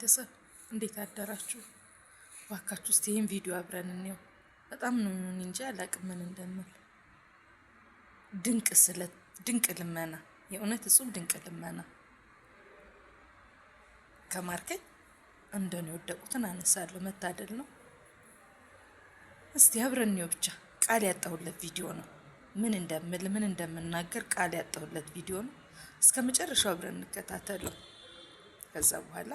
ቤተሰብ እንዴት አደራችሁ? ባካችሁ እስቲ ይሄን ቪዲዮ አብረን እንየው። በጣም ነው እንጃ አላቅም ምን እንደምል። ድንቅ ልመና፣ የእውነት እጹብ ድንቅ ልመና። ከማርከኝ እንደኔ ወደቁትን አነሳለሁ። መታደል ነው። እስቲ አብረን እንየው። ብቻ ቃል ያጣሁለት ቪዲዮ ነው። ምን እንደምል ምን እንደምናገር ቃል ያጣሁለት ቪዲዮ ነው። እስከ መጨረሻው አብረን እንከታተለው። ከዛ በኋላ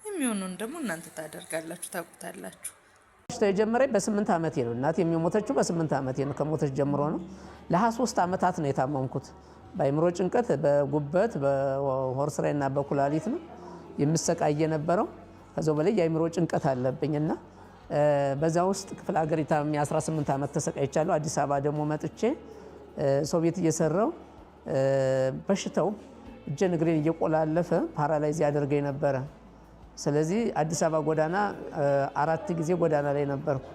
የሚሆነውን ደግሞ እናንተ ታደርጋላችሁ፣ ታውቁታላችሁ። የጀመረኝ በ8 ዓመቴ ነው። እናቴ የሚሞተችው በ8 ዓመቴ ነው። ከሞተች ጀምሮ ነው። ለ23 ዓመታት ነው የታመምኩት። በአይምሮ ጭንቀት፣ በጉበት፣ በሆርስራይና በኩላሊት ነው የምሰቃየ ነበረው። ከዛው በላይ የአይምሮ ጭንቀት አለብኝና በዛ ውስጥ ክፍለ ሀገር ታምሜ 18 ዓመት ተሰቃይቻለሁ። አዲስ አበባ ደግሞ መጥቼ ሰው ቤት እየሰራው በሽታው እጄን እግሬን እየቆላለፈ ፓራላይዝ ያደርገኝ ነበረ። ስለዚህ አዲስ አበባ ጎዳና 4 ጊዜ ጎዳና ላይ ነበርኩ።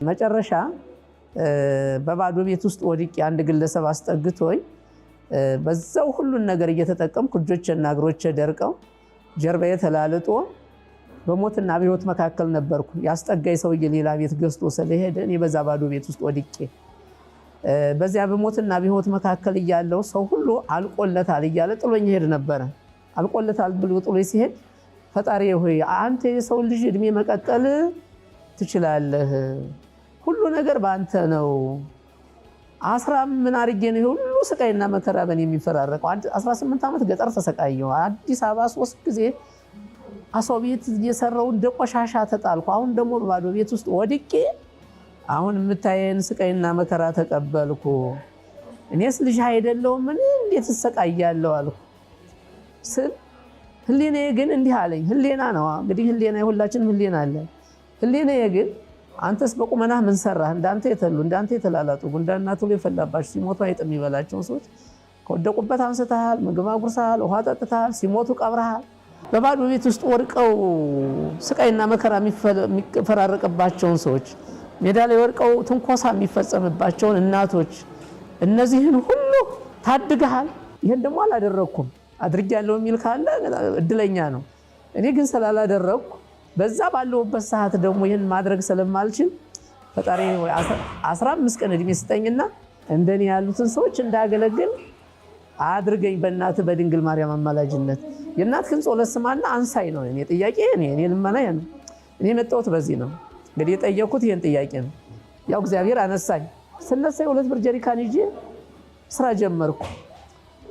መጨረሻ በባዶ ቤት ውስጥ ወድቄ አንድ ግለሰብ አስጠግቶኝ በዛው ሁሉን ነገር እየተጠቀምኩ እጆቼና እግሮቼ ደርቀው ጀርባዬ ተላልጦ በሞትና በህይወት መካከል ነበርኩ። ያስጠጋኝ ሰውዬ ሌላ ቤት ገዝቶ ስለሄደ እኔ በዛ ባዶ ቤት ውስጥ ወድቄ በዚያ በሞትና በህይወት መካከል እያለው ሰው ሁሉ አልቆለታል እያለ ጥሎኝ ሄድ ነበረ። አልቆለታል ብሎ ጥሎኝ ሲሄድ ፈጣሪ ሆይ አንተ የሰው ልጅ እድሜ መቀጠል ትችላለህ፣ ሁሉ ነገር በአንተ ነው። 10 ምን አድርጌ ነው ሁሉ ስቃይና መከራ በእኔ የሚፈራረቀው? 18 ዓመት ገጠር ተሰቃየሁ። አዲስ አበባ 3 ጊዜ አሰው ቤት እየሰራው እንደ ቆሻሻ ተጣልኩ። አሁን ደግሞ በባዶ ቤት ውስጥ ወድቄ አሁን የምታየን ስቃይና መከራ ተቀበልኩ። እኔስ ልጅ አይደለሁም? ምን እንዴት ተሰቃያለሁ አልኩ ስል ህሊናዬ ግን እንዲህ አለኝ። ህሊና ነው እንግዲህ፣ ህሊና የሁላችንም ህሊና አለ። ህሊናዬ ግን አንተስ በቁመናህ ምን ሰራህ? እንዳንተ የተሉ እንዳንተ የተላላጡ ጉንዳና ቶሎ የፈላባቸው ሲሞቱ አይጥ የሚበላቸው ሰዎች ከወደቁበት አንስተሃል፣ ምግብ አጉርሰሃል፣ ውሃ ጠጥተሃል፣ ሲሞቱ ቀብረሃል። በባዶ ቤት ውስጥ ወድቀው ስቃይና መከራ የሚፈራረቅባቸውን ሰዎች፣ ሜዳ ላይ ወድቀው ትንኮሳ የሚፈጸምባቸውን እናቶች፣ እነዚህን ሁሉ ታድገሃል። ይሄን ደግሞ አላደረኩም። አድርጌያለሁ የሚል ካለ እድለኛ ነው። እኔ ግን ስላላደረኩ በዛ ባለውበት ሰዓት ደግሞ ይሄን ማድረግ ስለማልችል ፈጣሪ 15 ቀን እድሜ ስጠኝና እንደኔ ያሉትን ሰዎች እንዳገለግል አድርገኝ በእናትህ በድንግል ማርያም አማላጅነት። የእናትህን ጸሎት ስማና አንሳይ ነው እኔ ጥያቄ። እኔ ልመና ነው። እኔ መጣሁት በዚህ ነው እንግዲህ የጠየኩት ይሄን ጥያቄ ነው። ያው እግዚአብሔር አነሳኝ። ስነሳ 2 ብር ጀሪካን ይዤ ስራ ጀመርኩ።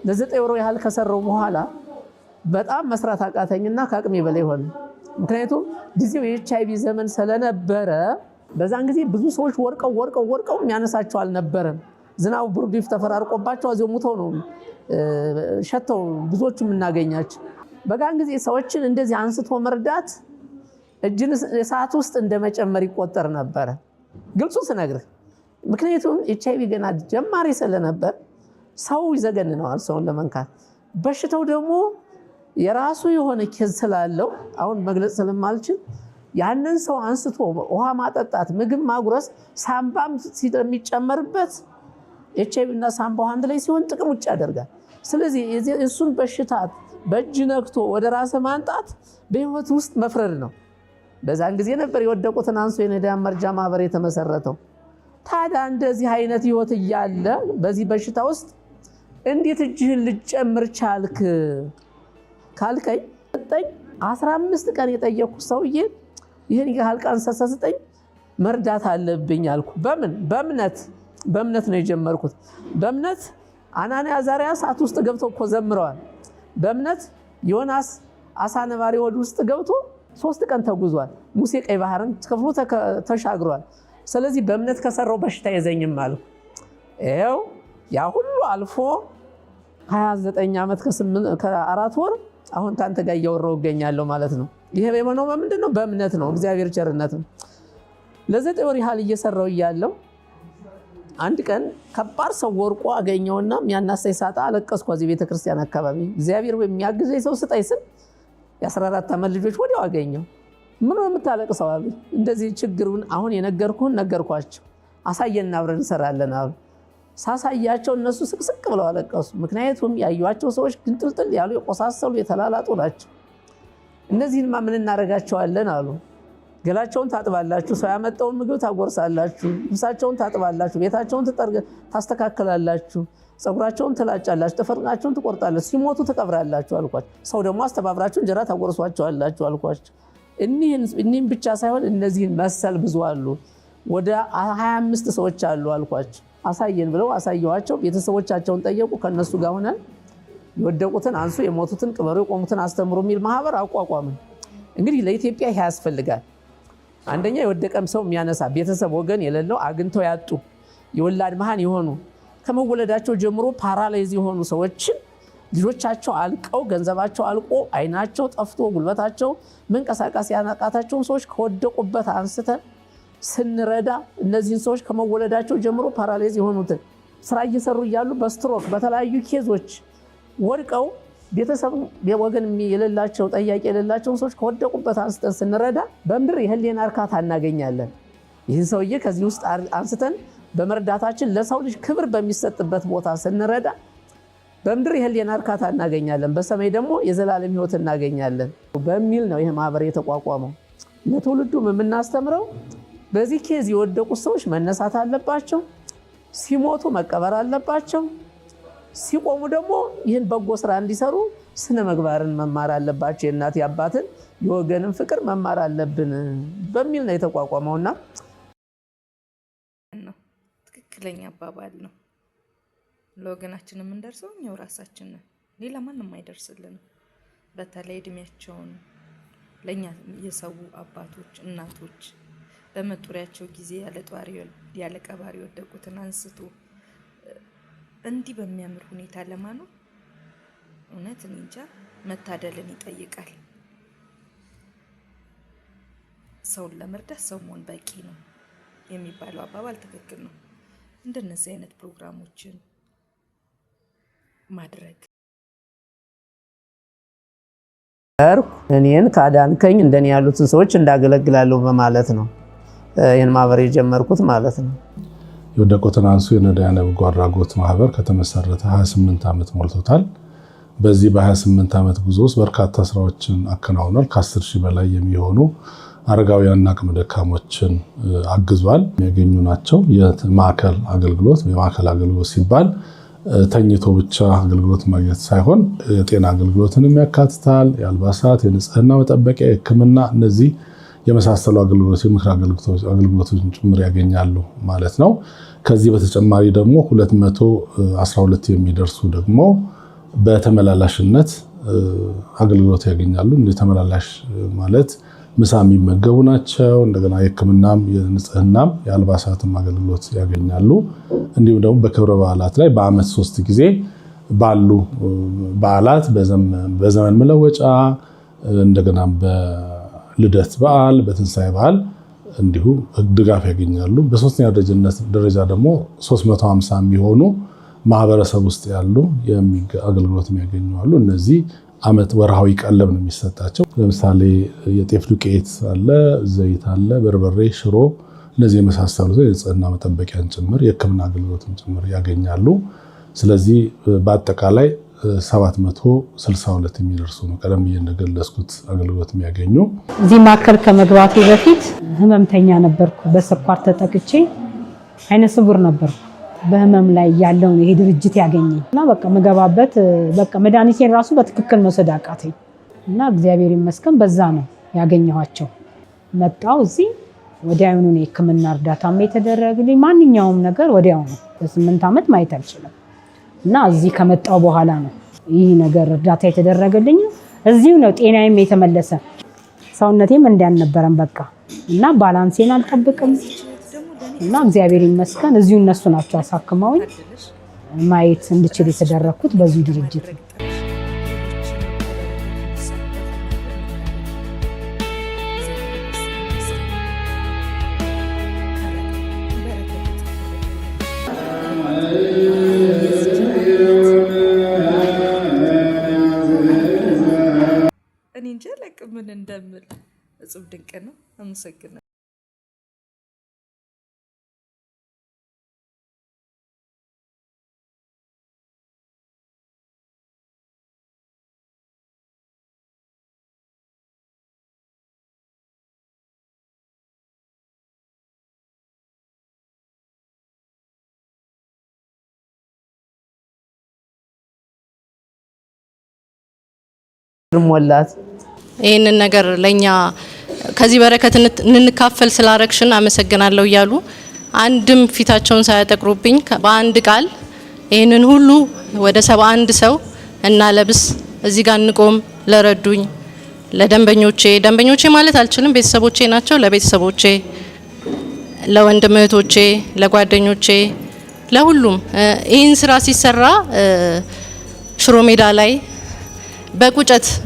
ለ9 ወር ያህል ከሰራው በኋላ በጣም መስራት አቃተኝና ከአቅሜ በላይ ሆነ። ምክንያቱም ጊዜው የኤችአይቪ ዘመን ስለነበረ በዛን ጊዜ ብዙ ሰዎች ወርቀው የሚያነሳቸው አልነበረም። ዝናቡ ብርዱ ተፈራርቆባቸው እዚሁ ሙተው ነው ሸተው ብዙዎቹ የምናገኛቸው። በጋን ጊዜ ሰዎችን እንደዚህ አንስቶ መርዳት እጅን ሰዓት ውስጥ እንደመጨመር ይቆጠር ነበር። ግልጹ ስነግርህ፣ ምክንያቱም ኤችአይቪ ገና ጀማሪ ስለነበር ሰው ይዘገንነዋል ሰውን ለመንካት። በሽታው ደግሞ የራሱ የሆነ ኬዝ ስላለው አሁን መግለጽ ስለማልችል ያንን ሰው አንስቶ ውሃ ማጠጣት፣ ምግብ ማጉረስ፣ ሳምባም ስለሚጨመርበት ኤችአይቪ እና ሳምባው አንድ ላይ ሲሆን ጥቅም ውጭ ያደርጋል። ስለዚህ እሱን በሽታ በእጅ ነክቶ ወደ ራስ ማንጣት በህይወት ውስጥ መፍረድ ነው። በዛን ጊዜ ነበር የወደቁትን አንሶ የነዳያን መርጃ ማህበር የተመሰረተው። ታዲያ እንደዚህ አይነት ህይወት እያለ በዚህ በሽታ ውስጥ እንዴት እጅህን ልጨምር ቻልክ ካልከኝ 15 ቀን የጠየኩት ሰውዬ ይሄን ያህል ቀን ሰሰስጠኝ መርዳት አለብኝ አልኩ። በእምነት ነው የጀመርኩት። በእምነት አናንያ አዛርያ እሳት ውስጥ ገብተው እኮ ዘምረዋል። በእምነት ዮናስ አሳ ነባሪ ሆድ ውስጥ ገብቶ 3 ቀን ተጉዟል። ሙሴ ቀይ ባህርን ከፍሎ ተሻግሯል። ስለዚህ በእምነት ከሰራው በሽታ የዘኝም አልኩ። ይኸው ያ ሁሉ አልፎ 29 ዓመት ከ4 ወር አሁን ካንተ ጋር እያወራሁ እገኛለሁ ማለት ነው። ይሄ የሆነው በምንድን ነው? በእምነት ነው። እግዚአብሔር ቸርነት ነው። ለ9 ወር ያህል እየሰራው እያለሁ አንድ ቀን ከባድ ሰው ወርቆ አገኘውና የሚያናሳይ ሳጣ አለቀስኩ። እዚህ ቤተክርስቲያን አካባቢ እግዚአብሔር የሚያግዘኝ ሰው ስጠኝ ስል የ14 ዓመት ልጆች ወዲያው አገኘው። ምን ነው የምታለቅሰው አሉኝ። እንደዚህ ችግሩን አሁን የነገርኩህን ነገርኳቸው። አሳየና አብረን እንሰራለን አሉ። ሳሳያቸው እነሱ ስቅስቅ ብለው አለቀሱ። ምክንያቱም ያዩዋቸው ሰዎች ግንጥልጥል ያሉ የቆሳሰሉ የተላላጡ ናቸው። እነዚህንማ ምን እናደርጋቸዋለን አሉ። ገላቸውን ታጥባላችሁ፣ ሰው ያመጣውን ምግብ ታጎርሳላችሁ፣ ልብሳቸውን ታጥባላችሁ፣ ቤታቸውን ታስተካክላላችሁ፣ ፀጉራቸውን ትላጫላችሁ፣ ጥፍራቸውን ትቆርጣላችሁ፣ ሲሞቱ ትቀብራላችሁ አልኳቸው። ሰው ደግሞ አስተባብራችሁ እንጀራ ታጎርሷቸዋላችሁ አልኳቸው። እኒህን ብቻ ሳይሆን እነዚህን መሰል ብዙ አሉ። ወደ 25 ሰዎች አሉ አልኳቸው። አሳየን ብለው አሳየዋቸው። ቤተሰቦቻቸውን ጠየቁ። ከነሱ ጋር ሆነን የወደቁትን አንሱ፣ የሞቱትን ቅበሩ፣ የቆሙትን አስተምሩ የሚል ማህበር አቋቋምን። እንግዲህ ለኢትዮጵያ ይሄ ያስፈልጋል። አንደኛ የወደቀም ሰው የሚያነሳ ቤተሰብ ወገን የሌለው አግኝተው ያጡ የወላድ መሃን የሆኑ ከመወለዳቸው ጀምሮ ፓራላይዝ የሆኑ ሰዎችን ልጆቻቸው አልቀው ገንዘባቸው አልቆ አይናቸው ጠፍቶ ጉልበታቸው መንቀሳቀስ ያናቃታቸውን ሰዎች ከወደቁበት አንስተን ስንረዳ እነዚህን ሰዎች ከመወለዳቸው ጀምሮ ፓራላይዝ የሆኑትን ስራ እየሰሩ እያሉ በስትሮክ በተለያዩ ኬዞች ወድቀው ቤተሰብ ወገን የሌላቸው ጠያቂ የሌላቸውን ሰዎች ከወደቁበት አንስተን ስንረዳ በምድር የህሊና እርካታ እናገኛለን። ይህን ሰውዬ ከዚህ ውስጥ አንስተን በመርዳታችን ለሰው ልጅ ክብር በሚሰጥበት ቦታ ስንረዳ በምድር የህሊና እርካታ እናገኛለን፣ በሰማይ ደግሞ የዘላለም ህይወት እናገኛለን በሚል ነው ይህ ማህበር የተቋቋመው። ለትውልዱም የምናስተምረው በዚህ ኬዝ የወደቁት ሰዎች መነሳት አለባቸው፣ ሲሞቱ መቀበር አለባቸው፣ ሲቆሙ ደግሞ ይህን በጎ ስራ እንዲሰሩ ስነ ምግባርን መማር አለባቸው፣ የእናት የአባትን የወገንን ፍቅር መማር አለብን በሚል ነው የተቋቋመውና ትክክለኛ አባባል ነው። ለወገናችን የምንደርሰው እኛው ራሳችን ነን፣ ሌላ ማንም አይደርስልንም። በተለይ እድሜያቸውን ለኛ የሰው አባቶች እናቶች በመጡሪያቸው ጊዜ ያለ ጧሪ ያለ ቀባሪ ወደቁትን አንስቶ እንዲህ በሚያምር ሁኔታ ለማኖር እውነት እንጃ መታደልን ይጠይቃል። ሰውን ለመርዳት ሰው መሆን በቂ ነው የሚባለው አባባል ትክክል ነው። እንደነዚህ አይነት ፕሮግራሞችን ማድረግ እኔን ካዳንከኝ እንደኔ ያሉትን ሰዎች እንዳገለግላለሁ በማለት ነው ይህን ማህበር የጀመርኩት ማለት ነው። የወደቁትን አንሱ የነዳያን በጎ አድራጎት ማህበር ከተመሰረተ 28 ዓመት ሞልቶታል። በዚህ በ28 ዓመት ጉዞ ውስጥ በርካታ ስራዎችን አከናውኗል። ከ10 ሺህ በላይ የሚሆኑ አረጋውያንና አቅመ ደካሞችን አግዟል። የሚያገኙ ናቸው። የማዕከል አገልግሎት ሲባል ተኝቶ ብቻ አገልግሎት ማግኘት ሳይሆን የጤና አገልግሎትንም ያካትታል። የአልባሳት፣ የንጽህና መጠበቂያ፣ የሕክምና እነዚህ የመሳሰሉ አገልግሎቶች የምክር አገልግሎቶችን ጭምር ያገኛሉ ማለት ነው። ከዚህ በተጨማሪ ደግሞ 212 የሚደርሱ ደግሞ በተመላላሽነት አገልግሎት ያገኛሉ። ተመላላሽ ማለት ምሳ የሚመገቡ ናቸው። እንደገና የሕክምናም የንጽህናም የአልባሳትም አገልግሎት ያገኛሉ። እንዲሁም ደግሞ በክብረ በዓላት ላይ በዓመት 3 ጊዜ ባሉ በዓላት በዘመን መለወጫ እንደገና በልደት በዓል በትንሳኤ በዓል እንዲሁ ድጋፍ ያገኛሉ። በሶስተኛ ደረጃ ደግሞ 350 የሚሆኑ ማህበረሰብ ውስጥ ያሉ አገልግሎት የሚያገኙ አሉ። እነዚህ ዓመት ወርሃዊ ቀለብ ነው የሚሰጣቸው። ለምሳሌ የጤፍ ዱቄት አለ፣ ዘይት አለ፣ በርበሬ፣ ሽሮ እነዚህ የመሳሰሉት የንጽህና መጠበቂያን ጭምር የሕክምና አገልግሎትን ጭምር ያገኛሉ። ስለዚህ በአጠቃላይ 762 የሚደርሱ ነው ቀደም ብዬ እንደገለጽኩት አገልግሎት የሚያገኙ። እዚህ ማዕከል ከመግባቴ በፊት ህመምተኛ ነበርኩ። በስኳር ተጠቅቼ አይነ ስውር ነበርኩ። በህመም ላይ ያለውን ይሄ ድርጅት ያገኘኝ እና በቃ መገባበት በቃ መድኃኒቴን ራሱ በትክክል መውሰድ አቃተኝ እና እግዚአብሔር ይመስገን በዛ ነው ያገኘኋቸው። መጣው እዚህ ወዲያውኑ ነው የሕክምና እርዳታም የተደረገልኝ። ማንኛውም ነገር ወዲያው ነው። በ8 ዓመት ማየት አልችልም እና እዚህ ከመጣው በኋላ ነው ይህ ነገር እርዳታ የተደረገልኝ። እዚሁ ነው ጤናዬም የተመለሰ። ሰውነቴም እንዳልነበረም በቃ እና ባላንሴን አልጠብቅም እና እግዚአብሔር ይመስገን እዚሁ እነሱ ናቸው አሳክመውኝ ማየት እንድችል የተደረኩት በዚህ ድርጅት። እኔ እንጃ ምን እንደምል እጹብ ድንቅ ነው። አመሰግናለሁ። ሞላት ይሄንን ነገር ለኛ ከዚህ በረከት እንንካፈል ስላረክሽን አመሰግናለሁ እያሉ አንድም ፊታቸውን ሳያጠቅሩብኝ በአንድ ቃል ይሄንን ሁሉ ወደ 71 ሰው እና ለብስ እዚህ ጋር እንቆም ለረዱኝ ለደንበኞቼ ማለት አልችልም ቤተሰቦቼ ናቸው ለቤተሰቦቼ ለወንድም እህቶቼ ለጓደኞቼ ለሁሉም ይህን ስራ ሲሰራ ሽሮ ሜዳ ላይ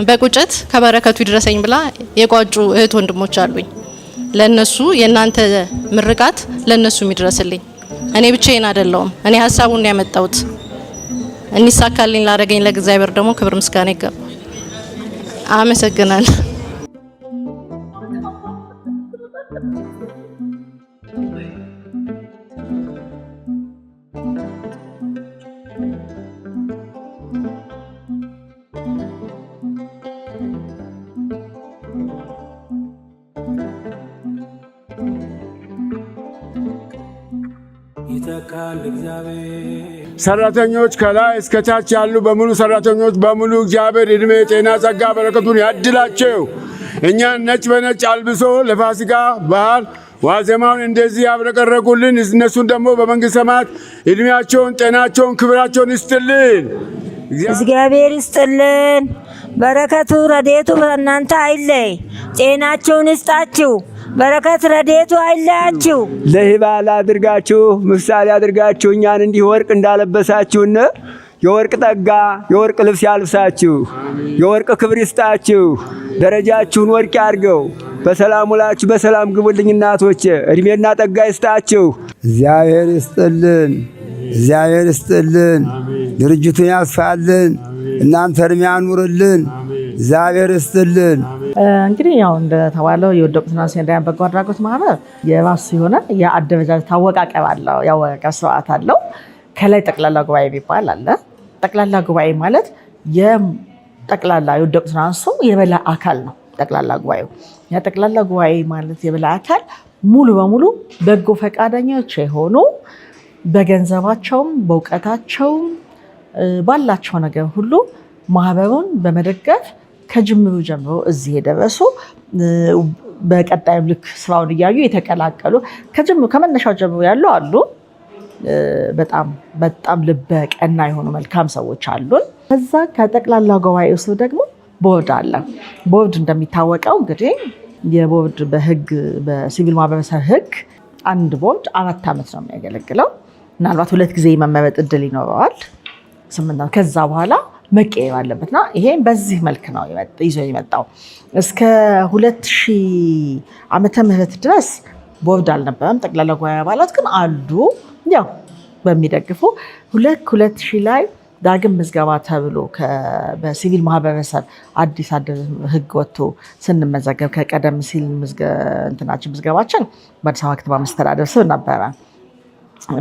በቁጨት ከበረከቱ ይድረሰኝ ብላ የቋጩ እህት ወንድሞች አሉኝ ለነሱ የናንተ ምርቃት ለነሱ የሚድረስልኝ እኔ ብቻዬን አይደለሁም እኔ ሐሳቡን ያመጣሁት እንይሳካልኝ ላደረገኝ ለእግዚአብሔር ደግሞ ክብር ምስጋና ይገባል አመሰግናለሁ ሰራተኞች ከላይ እስከ ታች ያሉ በሙሉ ሰራተኞች በሙሉ እግዚአብሔር እድሜ ጤና ጸጋ በረከቱን ያድላቸው እኛን ነጭ በነጭ አልብሶ ለፋሲካ በዓል ዋዜማውን እንደዚህ ያብረቀረቁልን እነሱን ደግሞ በመንግስተ ሰማያት እድሜያቸውን ጤናቸውን ክብራቸውን ይስጥልን እግዚአብሔር ይስጥልን በረከቱ ረድኤቱ በእናንተ አይለይ ጤናቸውን ይስጣችሁ በረከት ረድኤቱ አይለያችሁ ለሂባል አድርጋችሁ ምሳሌ አድርጋችሁ እኛን እንዲህ ወርቅ እንዳለበሳችሁና የወርቅ ጠጋ የወርቅ ልብስ ያልብሳችሁ የወርቅ ክብር ይስጣችሁ ደረጃችሁን ወርቅ ያርገው በሰላም ውላችሁ በሰላም ግቡልኝ እናቶቼ እድሜና ጠጋ ይስጣችሁ እግዚአብሔር ይስጥልን ድርጅቱን ያስፋልን እናንተ እድሜ ያኑርልን እግዚአብሔር ይስጥልን እንግዲህ ያው እንደተባለው የወደቁት ነፍሳት በጎ አድራጎት ማህበር የራሱ የሆነ የአደረጃጀት አወቃቀር አለው ያወቃቀር ስርዓት አለው ከላይ ጠቅላላ ጉባኤ የሚባል አለ ጠቅላላ ጉባኤ ማለት የጠቅላላ የወደቁት ነፍሳት የበላይ አካል ነው ጠቅላላ ጉባኤው የጠቅላላ ጉባኤ ማለት የበላይ አካል ሙሉ በሙሉ በጎ ፈቃደኞች የሆኑ በገንዘባቸውም በእውቀታቸውም ባላቸው ነገር ሁሉ ማህበሩን በመደገፍ ከጅምሩ ጀምሮ እዚህ የደረሱ በቀጣይም ልክ ስራውን እያዩ የተቀላቀሉ ከመነሻው ጀምሮ ያሉ አሉ በጣም ልበ ቀና የሆኑ መልካም ሰዎች አሉን ከዛ ከጠቅላላ ጉባኤው ስር ደግሞ ቦርድ አለ ቦርድ እንደሚታወቀው እንግዲህ የቦርድ በህግ በሲቪል ማህበረሰብ ህግ አንድ ቦርድ 4 ዓመት ነው የሚያገለግለው ምናልባት 2 ጊዜ መመረጥ እድል ይኖረዋል 8 ከዛ በኋላ መቀየር አለበትና ይሄን በዚህ መልክ ነው ይዞ የመጣው እስከ 2000 ዓመተ ምህረት ድረስ ቦርድ አልነበረም ጠቅላላ ጉባኤ አባላት ግን አሉ ያው በሚደግፉ 2000 ላይ ዳግም ምዝገባ ተብሎ በሲቪል ማህበረሰብ አዲስ ህግ ወጥቶ ስንመዘገብ ከቀደም ሲል ምዝገባችን በአዲስ አበባ ከተማ መስተዳድር ስር ነበረ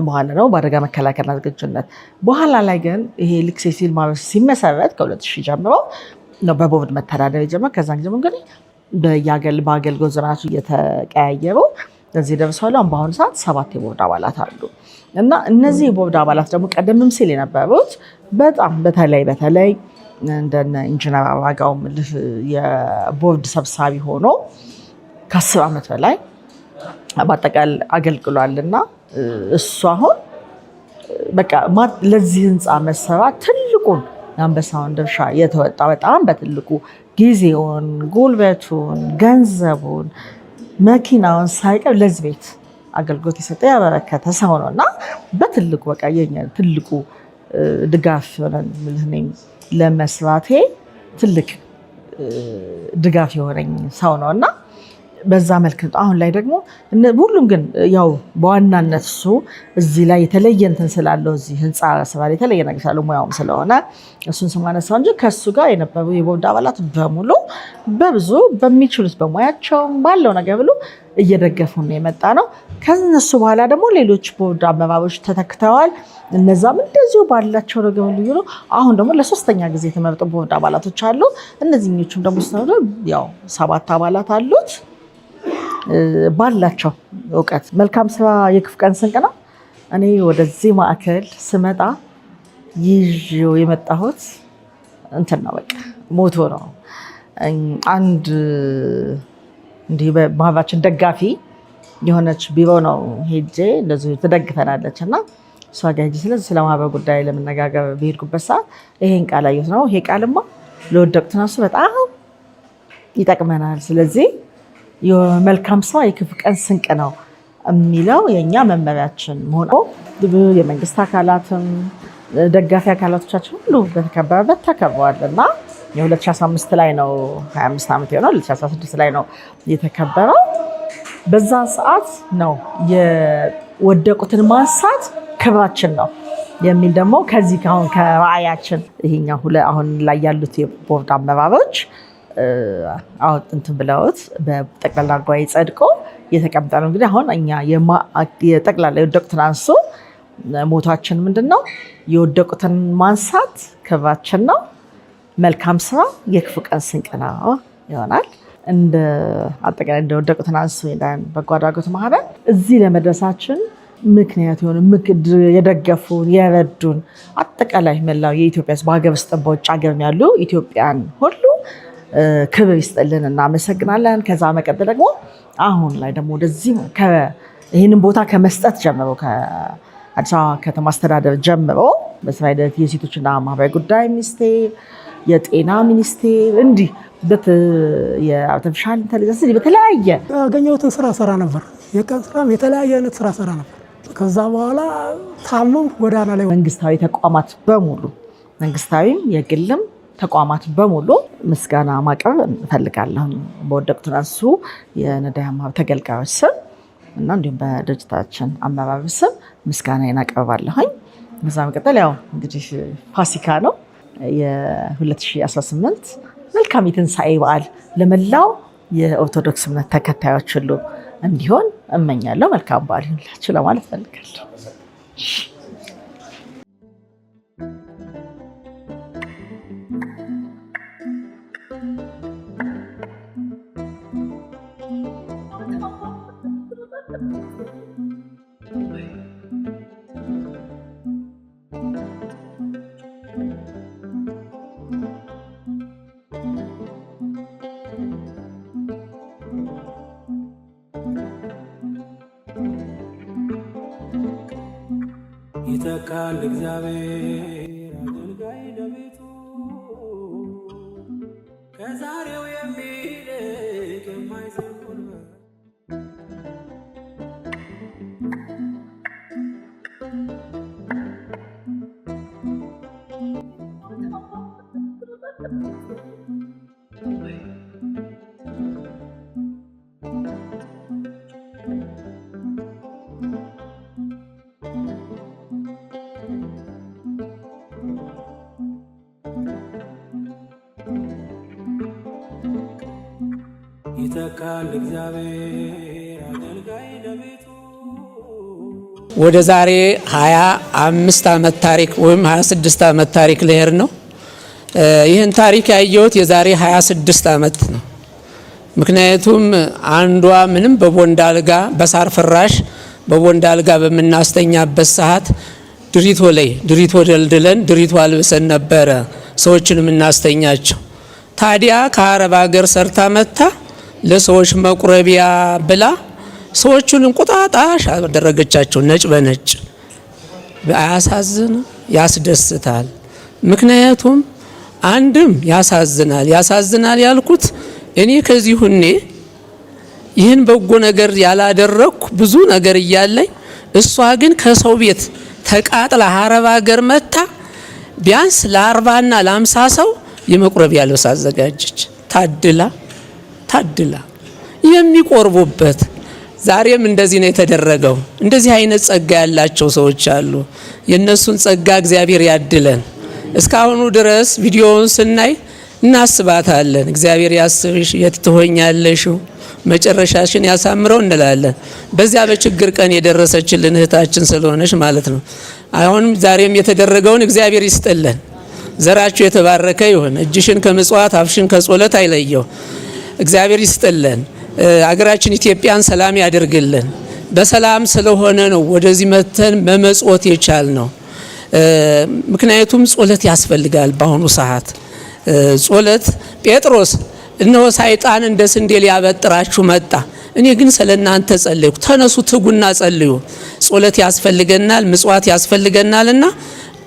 በኋላ ነው በአደጋ መከላከልና ዝግጁነት በኋላ ላይ ግን ይሄ ልክ ሲቪል ማህበረሰብ ሲመሰረት ከ2000 ጀምሮ ነው በቦርድ መተዳደር የጀመረው ከዛን ጊዜ እንግዲህ በአገልግሎት ዘመናቱ እየተቀያየሩ እዚህ ደርሰዋል በአሁኑ ሰዓት 7 የቦርድ አባላት አሉ እና እነዚህ የቦርድ አባላት ደግሞ ቀደምም ሲል የነበሩት በጣም በተለይ እንደነ ኢንጂነር አባጋው የቦርድ ሰብሳቢ ሆኖ ከ10 ዓመት በላይ በአጠቃላይ አገልግሏልና እሱ አሁን በቃ ለዚህ ህንፃ መሰራት ትልቁን የአንበሳውን ድርሻ የተወጣ በጣም በትልቁ ጊዜውን ጉልበቱን ገንዘቡን መኪናውን ሳይቀር ለዚህ ቤት አገልግሎት የሰጠ ያበረከተ ሰው ነውና በትልቁ በቃ የኛ ትልቁ ድጋፍ ሆነን ለመስራቴ ትልቅ ድጋፍ የሆነኝ ሰው ነውና በዛ መልክ አሁን ላይ ደግሞ ሁሉም ግን ያው በዋናነት እሱ እዚህ ላይ የተለየ እንትን ስላለው እዚህ ህንፃ ስራ የተለየ ነገር ስላለው ሙያውም ስለሆነ እሱን ስማነሳው እንጂ ከሱ ጋር የነበሩ የቦርድ አባላት በሙሉ በብዙ በሚችሉት በሙያቸው ባለው ነገር ብሎ እየደገፉን የመጣ ነው ከነሱ በኋላ ደግሞ ሌሎች ቦርድ አመራሮች ተተክተዋል እነዛም እንደዚሁ ባላቸው ነገር ሁሉ ይሉ አሁን ደግሞ ለሶስተኛ ጊዜ የተመረጡ ቦርድ አባላቶች አሉ እነዚህኞቹም ደግሞ ያው 7 አባላት አሉት ባላቸው እውቀት መልካም ስራ የክፉ ቀን ስንቅ ነው እኔ ወደዚህ ማዕከል ስመጣ ይዤው የመጣሁት እንትን ነው በቃ ሞቶ ነው። አንድ እንዲህ በማህበራችን ደጋፊ የሆነች ቢሮ ነው ሄጄ እንደዚህ ትደግፈናለች እና እሷ ጋር ሄጄ ስለ ማህበር ጉዳይ ለመነጋገር በሄድኩበት ሰዓት ይሄን ቃል አየሁት ነው። ይሄ ቃልማ ለወደቁት ነፍስ በጣም ይጠቅመናል። ስለዚህ የመልካም ስራ የክፉ ቀን ስንቅ ነው የሚለው የእኛ መመሪያችን ሆኖ የመንግስት አካላትም ደጋፊ አካላቶቻችን ሁሉ በተከበረበት ተከብረዋል እና የ2015 ላይ ነው 25 ዓመት የሆነው 2016 ላይ ነው የተከበረው። በዛ ሰዓት ነው የወደቁትን ማንሳት ክብራችን ነው የሚል ደግሞ ከዚህ ካሁን ከራእያችን ይሄኛው አሁን ላይ ያሉት የቦርድ አመራሮች እንትን ብለውት በጠቅላላ ጉባኤ ጸድቆ የተቀመጠ ነው። እንግዲህ አሁን እኛ የጠቅላላ የወደቁትን አንሱ ሞታችን ምንድነው? የወደቁትን ማንሳት ክብራችን ነው። መልካም ስራ የክፉ ቀን ስንቅ ነው ይሆናል። እንደ አጠቃላይ እንደወደቁትን አንሱ ይላል በጎ አድራጎት ማህበር እዚህ ለመድረሳችን ምክንያት የሆኑ የደገፉን የረዱን አጠቃላይ መላው የኢትዮጵያ በሀገር ውስጥ በውጭ ሀገር ያሉ ኢትዮጵያን ሁሉ ክብር ይስጥልን፣ እናመሰግናለን። ከዛ መቀጠል ደግሞ አሁን ላይ ደግሞ ወደዚህ ይህንን ቦታ ከመስጠት ጀምሮ ከአዲስ አበባ ከተማ አስተዳደር ጀምሮ በስራ ሂደት የሴቶችና ማህበራዊ ጉዳይ ሚኒስቴር፣ የጤና ሚኒስቴር እንዲህ የአርቲፊሻል ኢንተሊጀንስ በተለያየ ያገኘሁትን ስራ ሰራ ነበር። የቀን ስራም የተለያየ አይነት ስራ ሰራ ነበር። ከዛ በኋላ ታመም ጎዳና ላይ መንግስታዊ ተቋማት በሙሉ መንግስታዊም የግልም ተቋማት በሙሉ ምስጋና ማቅረብ እንፈልጋለሁ። በወደቁትን አንሱ የነዳያን ማህበር ተገልጋዮች ስም እና እንዲሁም በድርጅታችን አመራር ስም ምስጋናዬን አቀርባለሁኝ። ከዛ መቀጠል ያው እንግዲህ ፋሲካ ነው የ2018 መልካም የትንሣኤ በዓል ለመላው የኦርቶዶክስ እምነት ተከታዮች ሁሉ እንዲሆን እመኛለሁ። መልካም በዓል ይሁንላችሁ ለማለት ፈልጋለሁ። ይተካል እግዚአብሔር አገልጋይ ለቤቱ ከዛሬው የሚልቅ የማይዝል ጉልበት ይተካል እግዚአብሔር አገልጋይ ለቤቱ። ወደ ዛሬ 25 ዓመት ታሪክ ወይም 26 ዓመት ታሪክ ልሄድ ነው። ይህን ታሪክ ያየሁት የዛሬ 26 ዓመት ነው። ምክንያቱም አንዷ ምንም በቦንዳ አልጋ በሳር ፍራሽ በቦንዳ አልጋ በምናስተኛበት ሰዓት ድሪቶ ደልድለን ድሪቶ አልብሰን ነበረ ሰዎችን የምናስተኛቸው። ታዲያ ከአረብ ሀገር ሰርታ መታ ለሰዎች መቁረቢያ ብላ ሰዎቹን እንቁጣጣሽ አደረገቻቸው፣ ነጭ በነጭ። አያሳዝን? ያስደስታል። ምክንያቱም አንድም ያሳዝናል ያልኩት እኔ ከዚህ ሁኔ ይህን በጎ ነገር ያላደረኩ ብዙ ነገር እያለኝ እሷ ግን ከሰው ቤት ተቃጥላ አረብ ሀገር መታ ቢያንስ ለ40 እና ለ50 ሰው የመቁረቢያ ልብስ አዘጋጀች። ታድላ የሚቆርቡበት። ዛሬም እንደዚህ ነው የተደረገው። እንደዚህ አይነት ጸጋ ያላቸው ሰዎች አሉ። የነሱን ጸጋ እግዚአብሔር ያድለን። እስካሁኑ ድረስ ቪዲዮውን ስናይ እናስባታለን። እግዚአብሔር ያስብሽ፣ የት ትሆኛለሽ፣ መጨረሻሽን ያሳምረው እንላለን። በዚያ በችግር ቀን የደረሰችልን እህታችን ስለሆነች ማለት ነው። አሁንም ዛሬም የተደረገውን እግዚአብሔር ይስጥልን። ዘራችሁ የተባረከ ይሁን። እጅሽን ከምጽዋት አፍሽን ከጾለት አይለየው። እግዚአብሔር ይስጥልን። አገራችን ኢትዮጵያን ሰላም ያደርግልን። በሰላም ስለሆነ ነው ወደዚህ መተን መመጽወት የቻል ነው። ምክንያቱም ጾለት ያስፈልጋል። በአሁኑ ሰዓት ጾለት ጴጥሮስ እነሆ ሰይጣን እንደ ስንዴ ሊያበጥራችሁ መጣ፣ እኔ ግን ስለናንተ ጸልዩ። ተነሱ ትጉና ጸልዩ። ጾለት ያስፈልገናል፣ ምጽዋት ያስፈልገናልና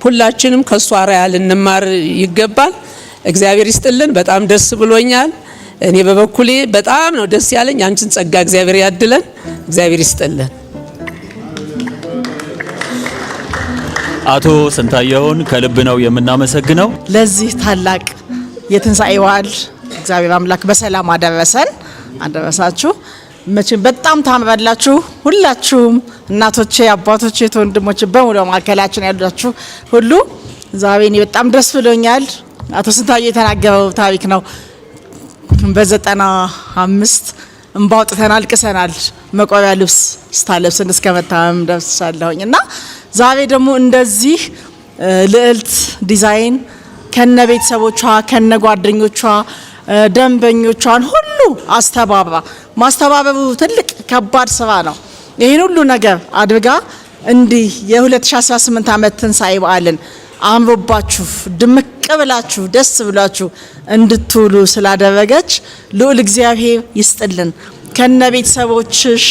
ሁላችንም ከሷ አርአያ ልንማር ይገባል። እግዚአብሔር ይስጥልን። በጣም ደስ ብሎኛል። እኔ በበኩሌ በጣም ነው ደስ ያለኝ። አንቺን ጸጋ እግዚአብሔር ያድለን። እግዚአብሔር ይስጥልን። አቶ ስንታየሁን ከልብ ነው የምናመሰግነው። ለዚህ ታላቅ የትንሣኤ በዓል እግዚአብሔር አምላክ በሰላም አደረሳችሁ። መቼም በጣም ታምራላችሁ። ሁላችሁም እናቶቼ፣ አባቶቼ፣ ወንድሞቼ በሙሉ ማዕከላችን ያላችሁ ሁሉ ዛሬ እኔ በጣም ደስ ብሎኛል። አቶ ስንታየሁ የተናገረው ታሪክ ነው። በ95 እንባ አውጥተናል፣ አልቅሰናል። መቆሪያ ልብስ ስታለብስን እስከ መታመም ደርሻለሁኝ እና ዛሬ ደግሞ እንደዚህ ልዕልት ዲዛይን ከነ ቤተሰቦቿ ከነ ጓደኞቿ ደንበኞቿን ሁሉ አስተባብራ ማስተባበሩ ትልቅ ከባድ ስራ ነው። ይህን ሁሉ ነገር አድርጋ እንዲህ የ2018 ዓመት ትንሣኤ በዓልን አምሮባችሁ ድምቅ ብላችሁ ደስ ብላችሁ እንድትውሉ ስላደረገች ልዑል እግዚአብሔር ይስጥልን። ከነ ቤተሰቦችሽ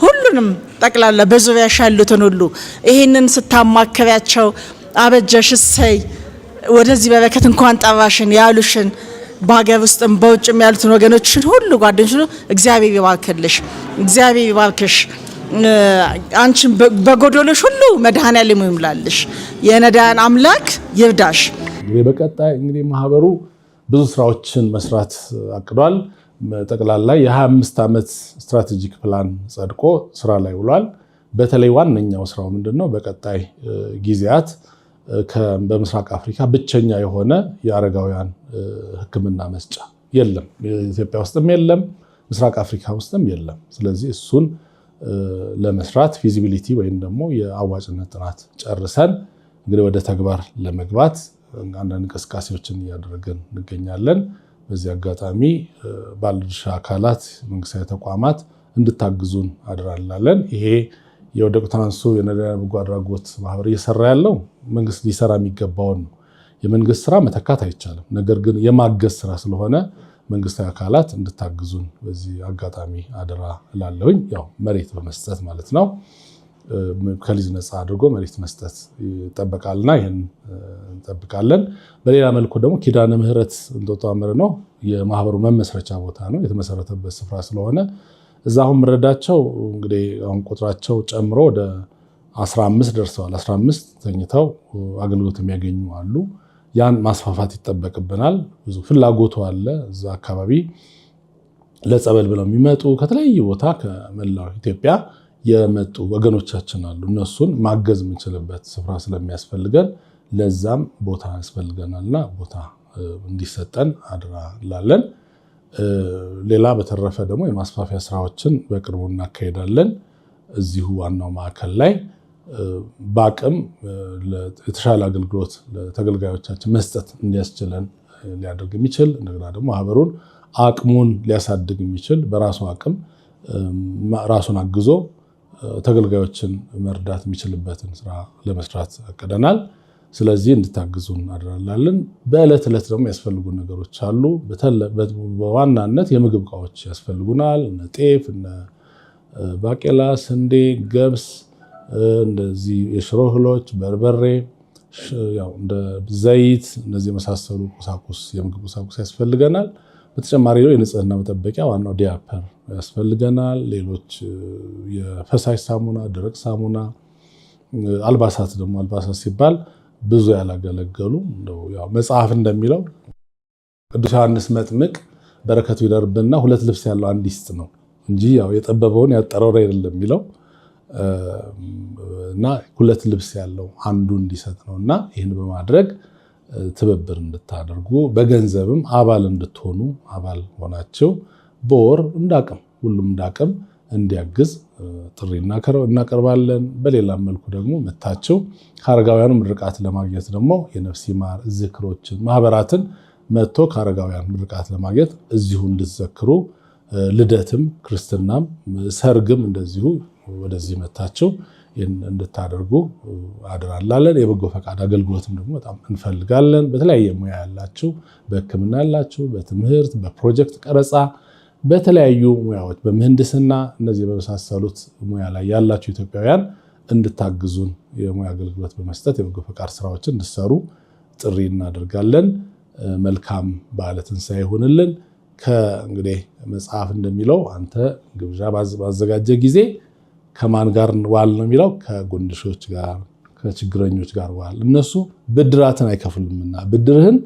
ሁሉንም ጠቅላላ በዙሪያሽ ያሉትን ሁሉ ይህንን ስታማከሪያቸው አበጀሽ እሰይ ወደዚህ በረከት እንኳን ጠራሽን ያሉሽን በሀገር ውስጥም በውጭም ያሉትን ወገኖችን ሁሉ ጓደኞች ሁሉ እግዚአብሔር ይባርክልሽ፣ እግዚአብሔር ይባርክሽ። አንቺን በጎዶሎሽ ሁሉ መድኃኔዓለም ይሙላልሽ። የነዳያን አምላክ ይርዳሽ። እንግዲህ በቀጣይ እንግዲህ ማህበሩ ብዙ ስራዎችን መስራት አቅዷል። ጠቅላላ የ25 ዓመት ስትራቴጂክ ፕላን ጸድቆ ስራ ላይ ውሏል። በተለይ ዋነኛው ስራው ምንድነው? በቀጣይ ጊዜያት በምስራቅ አፍሪካ ብቸኛ የሆነ የአረጋውያን ሕክምና መስጫ የለም። ኢትዮጵያ ውስጥም የለም፣ ምስራቅ አፍሪካ ውስጥም የለም። ስለዚህ እሱን ለመስራት ፊዚቢሊቲ ወይም ደግሞ የአዋጭነት ጥናት ጨርሰን እንግዲህ ወደ ተግባር ለመግባት አንዳንድ እንቅስቃሴዎችን እያደረግን እንገኛለን። በዚህ አጋጣሚ ባለድርሻ አካላት፣ መንግስታዊ ተቋማት እንድታግዙን አደራ እንላለን። ይሄ የወደቁት አንሱ የነዳያን በጎ አድራጎት ማህበር እየሰራ ያለው መንግስት ሊሰራ የሚገባውን ነው። የመንግስት ስራ መተካት አይቻልም። ነገር ግን የማገዝ ስራ ስለሆነ መንግስታዊ አካላት እንድታግዙን በዚህ አጋጣሚ አደራ እላለሁኝ። ያው መሬት በመስጠት ማለት ነው። ከሊዝ ነፃ አድርጎ መሬት መስጠት ይጠበቃልና ይህን እንጠብቃለን። በሌላ መልኩ ደግሞ ኪዳነ ምህረት እንጦጦ አምር ነው የማህበሩ መመስረቻ ቦታ ነው። የተመሰረተበት ስፍራ ስለሆነ እዛ አሁን ምረዳቸው እንግዲህ አሁን ቁጥራቸው ጨምሮ ወደ 15 ደርሰዋል። 15 ተኝተው አገልግሎት የሚያገኙ አሉ። ያን ማስፋፋት ይጠበቅብናል። ብዙ ፍላጎቱ አለ። እዛ አካባቢ ለጸበል ብለው የሚመጡ ከተለያዩ ቦታ ከመላው ኢትዮጵያ የመጡ ወገኖቻችን አሉ። እነሱን ማገዝ የምንችልበት ስፍራ ስለሚያስፈልገን ለዛም ቦታ ያስፈልገናልና ቦታ እንዲሰጠን አድራ ላለን። ሌላ በተረፈ ደግሞ የማስፋፊያ ስራዎችን በቅርቡ እናካሄዳለን። እዚሁ ዋናው ማዕከል ላይ በአቅም የተሻለ አገልግሎት ለተገልጋዮቻችን መስጠት እንዲያስችለን ሊያደርግ የሚችል እንደገና ደግሞ ማህበሩን አቅሙን ሊያሳድግ የሚችል በራሱ አቅም ራሱን አግዞ ተገልጋዮችን መርዳት የሚችልበትን ስራ ለመስራት አቅደናል። ስለዚህ እንድታግዙን እናደርጋለን። በዕለት ዕለት ደግሞ ያስፈልጉ ነገሮች አሉ። በዋናነት የምግብ እቃዎች ያስፈልጉናል። እነ ጤፍ፣ እነ ባቄላ፣ ስንዴ፣ ገብስ፣ እንደዚህ የሽሮ እህሎች፣ በርበሬ፣ እንደ ዘይት፣ እነዚህ የመሳሰሉ ቁሳቁስ የምግብ ቁሳቁስ ያስፈልገናል። በተጨማሪ የንጽህና መጠበቂያ ዋናው ዲያፐር ያስፈልገናል። ሌሎች የፈሳሽ ሳሙና፣ ደረቅ ሳሙና፣ አልባሳት ደግሞ አልባሳት ሲባል ብዙ ያላገለገሉ መጽሐፍ እንደሚለው ቅዱስ ዮሐንስ መጥምቅ በረከቱ ይደርብና 2 ልብስ ያለው አንድ ይስጥ ነው እንጂ የጠበበውን ያጠረው አይደለም የሚለው እና 2 ልብስ ያለው አንዱ እንዲሰጥ ነውና ይህን በማድረግ ትብብር እንድታደርጉ በገንዘብም አባል እንድትሆኑ አባል ሆናችሁ በወር እንዳቅም ሁሉም እንዳቅም እንዲያግዝ ጥሪ እናቀርባለን። በሌላ መልኩ ደግሞ መታችሁ ከአረጋውያኑ ምርቃት ለማግኘት ደግሞ የነፍስ ይማር ዝክሮችን ማህበራትን መጥቶ ከአረጋውያን ምርቃት ለማግኘት እዚሁ እንድትዘክሩ ልደትም ክርስትናም ሰርግም እንደዚሁ ወደዚህ መታችሁ እንድታደርጉ አደራላለን። የበጎ ፈቃድ አገልግሎትም ደግሞ በጣም እንፈልጋለን። በተለያየ ሙያ ያላችሁ፣ በሕክምና ያላችሁ፣ በትምህርት በፕሮጀክት ቀረጻ፣ በተለያዩ ሙያዎች በምህንድስና እነዚህ በመሳሰሉት ሙያ ላይ ያላችሁ ኢትዮጵያውያን እንድታግዙን የሙያ አገልግሎት በመስጠት የበጎ ፈቃድ ስራዎችን እንድትሰሩ ጥሪ እናደርጋለን። መልካም በዓለ ትንሣኤ ይሁንልን። ከእንግዲህ መጽሐፍ እንደሚለው አንተ ግብዣ ባዘጋጀ ጊዜ ከማን ጋር ዋል ነው የሚለው? ከጉንድሾች ጋር ከችግረኞች ጋር ዋል። እነሱ ብድራትን አይከፍሉምና ብድርህን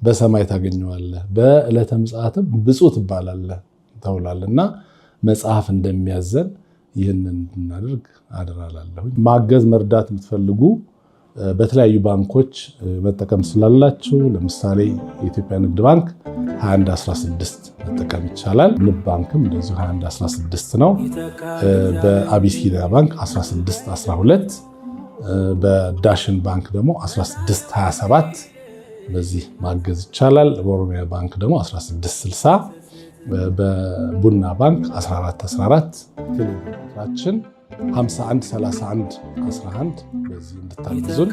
በሰማይ ታገኘዋለህ፣ በዕለተ ምጽአትም ብፁዕ ትባላለህ ተብሏልና መጽሐፍ እንደሚያዘን ይህንን እንድናደርግ አደራላለሁ። ማገዝ መርዳት የምትፈልጉ በተለያዩ ባንኮች መጠቀም ስላላችሁ ለምሳሌ የኢትዮጵያ ንግድ ባንክ 2116 መጠቀም ይቻላል። ንብ ባንክም እንደዚሁ 2116 ነው። በአቢሲኒያ ባንክ 1612፣ በዳሽን ባንክ ደግሞ 1627 በዚህ ማገዝ ይቻላል። በኦሮሚያ ባንክ ደግሞ 1660፣ በቡና ባንክ 1414፣ ቴሌብራችን 513111 በዚህ እንድታግዙን